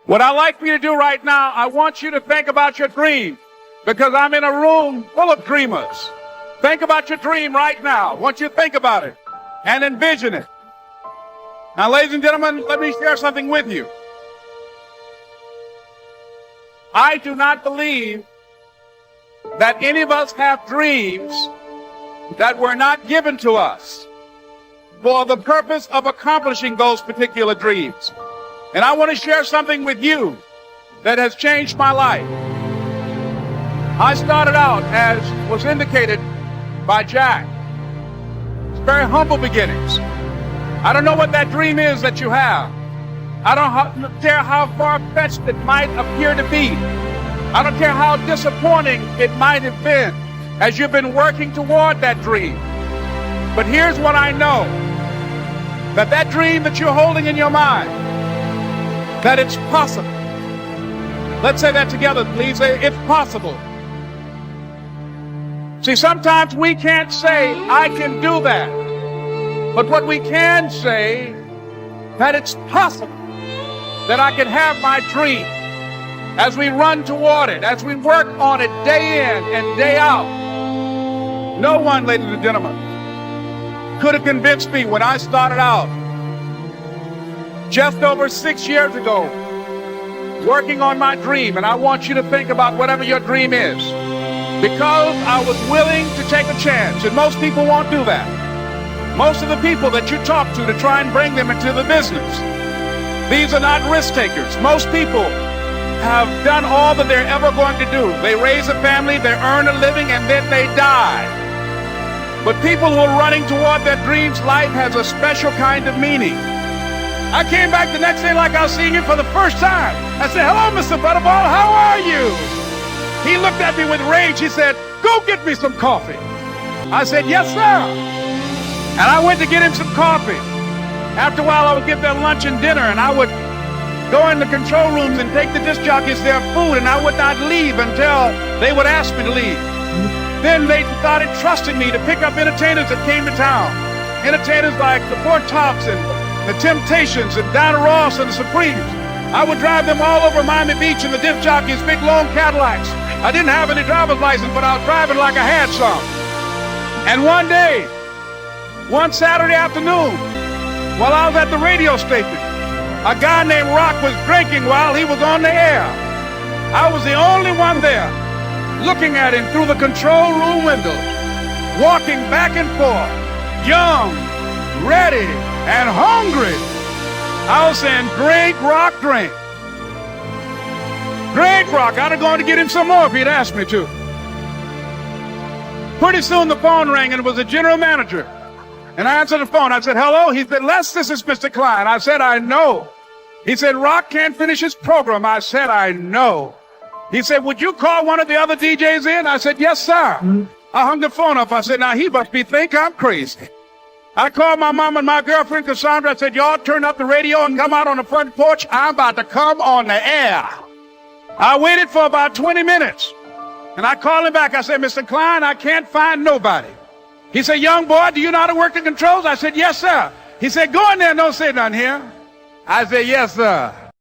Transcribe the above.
What I'd like for you to do right now, I want you to think about your dream, because I'm in a room full of dreamers. Think about your dream right now. I want you to think about it and envision it. Now, ladies and gentlemen, let me share something with you. I do not believe that any of us have dreams that were not given to us for the purpose of accomplishing those particular dreams. And I want to share something with you that has changed my life. I started out, as was indicated by Jack, it's very humble beginnings. I don't know what that dream is that you have. I don't care how far-fetched it might appear to be. I don't care how disappointing it might have been as you've been working toward that dream. But here's what I know, that that dream that you're holding in your mind, that it's possible. Let's say that together, please. It's possible. See, sometimes we can't say, I can do that. But what we can say, that it's possible that I can have my dream as we run toward it, as we work on it day in and day out. No one, ladies and gentlemen, could have convinced me when I started out just over 6 years ago, working on my dream. And I want you to think about whatever your dream is, because I was willing to take a chance. And most people won't do that. Most of the people that you talk to try and bring them into the business, these are not risk takers. Most people have done all that they're ever going to do. They raise a family, they earn a living, and then they die. But people who are running toward their dreams, life has a special kind of meaning. I came back the next day like I was seeing him for the first time. I said, hello, Mr. Butterball, how are you? He looked at me with rage. He said, go get me some coffee. I said, yes, sir. And I went to get him some coffee. After a while, I would give them lunch and dinner, and I would go in the control rooms and take the disc jockeys their food, and I would not leave until they would ask me to leave. Then they started trusting me to pick up entertainers that came to town. Entertainers like the Four Tops and the Temptations and Donna Ross and the Supremes. I would drive them all over Miami Beach in the disc jockeys, big long Cadillacs. I didn't have any driver's license, but I was driving like I had some. And one day, one Saturday afternoon, while I was at the radio station, a guy named Rock was drinking while he was on the air. I was the only one there, looking at him through the control room window, walking back and forth, young, ready, and hungry. I was saying, drink, Rock, drink. Drink, Rock. I'd have gone to get him some more if he'd asked me to. Pretty soon the phone rang, and it was the general manager. And I answered the phone. I said, hello? He said, Les, this is Mr. Klein. I said, I know. He said, Rock can't finish his program. I said, I know. He said, would you call one of the other DJs in? I said, yes, sir. I hung the phone up. I said, now he must think I'm crazy. I called my mom and my girlfriend, Cassandra. I said, y'all turn up the radio and come out on the front porch. I'm about to come on the air. I waited for about 20 minutes. And I called him back. I said, Mr. Klein, I can't find nobody. He said, young boy, do you know how to work the controls? I said, yes, sir. He said, go in there and don't say nothing here. I said, yes, sir.